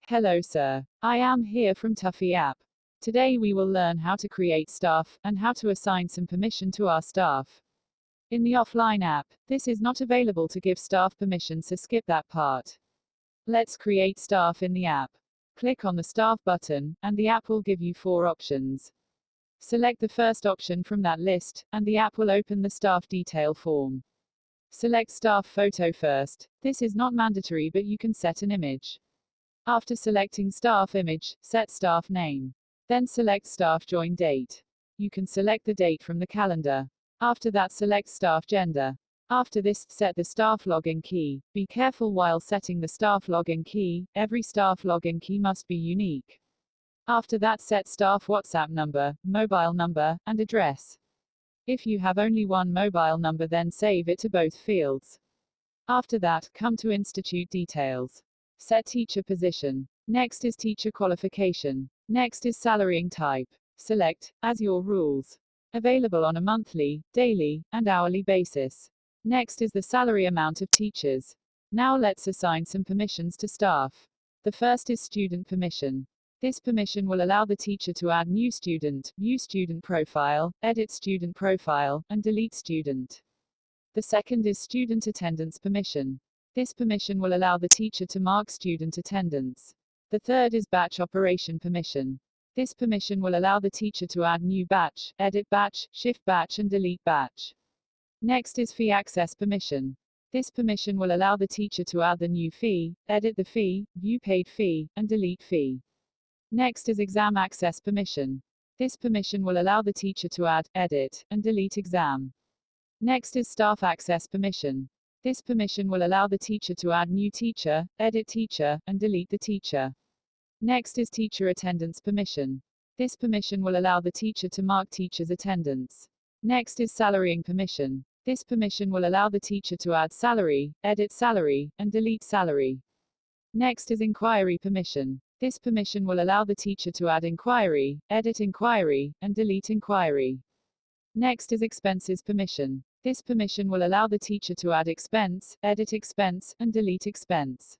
Hello sir. I am here from TuFee app. Today we will learn how to create staff, and how to assign some permission to our staff. In the offline app, this is not available to give staff permission, so skip that part. Let's create staff in the app. Click on the staff button, and the app will give you 4 options. Select the first option from that list, and the app will open the staff detail form. Select staff photo first. This is not mandatory, but you can set an image. After selecting staff image, set staff name. Then select staff join date. You can select the date from the calendar. After that, select staff gender. After this, set the staff login key. Be careful while setting the staff login key. Every staff login key must be unique. After that, set staff WhatsApp number, mobile number, and address. If you have only one mobile number, then save it to both fields. After that, come to institute details. Set teacher position. Next is teacher qualification. Next is salarying type. Select, as your rules. Available on a monthly, daily, and hourly basis. Next is the salary amount of teachers. Now let's assign some permissions to staff. The first is student permission. This permission will allow the teacher to add new student, view student profile, edit student profile, and delete student. The second is student attendance permission. This permission will allow the teacher to mark student attendance. The third is batch operation permission. This permission will allow the teacher to add new batch, edit batch, shift batch, and delete batch. Next is fee access permission. This permission will allow the teacher to add the new fee, edit the fee, view paid fee, and delete fee. Next is exam access permission. This permission will allow the teacher to add, edit, and delete exam. Next is staff access permission. This permission will allow the teacher to add new teacher, edit teacher, and delete the teacher. Next is teacher attendance permission. This permission will allow the teacher to mark teacher's attendance. Next is salarying permission. This permission will allow the teacher to add salary, edit salary, and delete salary. Next is inquiry permission. This permission will allow the teacher to add inquiry, edit inquiry, and delete inquiry. Next is expenses permission. This permission will allow the teacher to add expense, edit expense, and delete expense.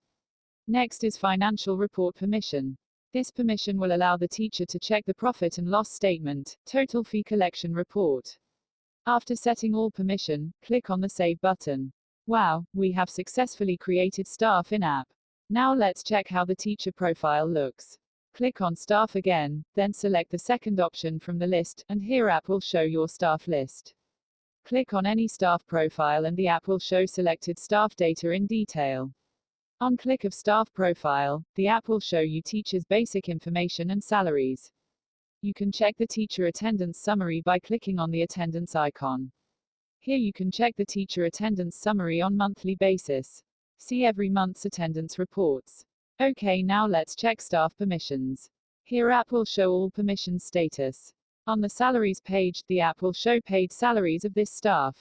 Next is financial report permission. This permission will allow the teacher to check the profit and loss statement, total fee collection report. After setting all permission, click on the Save button. Wow, we have successfully created staff in app. Now let's check how the teacher profile looks. Click on staff again, then select the second option from the list, and here app will show your staff list. Click on any staff profile and the app will show selected staff data in detail. On click of staff profile, the app will show you teachers' basic information and salaries. You can check the teacher attendance summary by clicking on the attendance icon. Here you can check the teacher attendance summary on monthly basis. See every month's attendance reports. Okay, now let's check staff permissions. Here app will show all permission status. On the salaries page, the app will show paid salaries of this staff.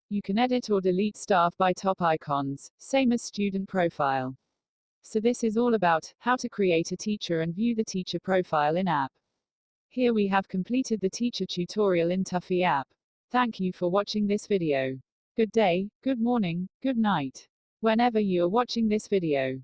You can edit or delete staff by top icons, same as student profile. So this is all about how to create a teacher and view the teacher profile in app. Here we have completed the teacher tutorial in TuFee app. Thank you for watching this video. Good day, good morning, good night. Whenever you are watching this video.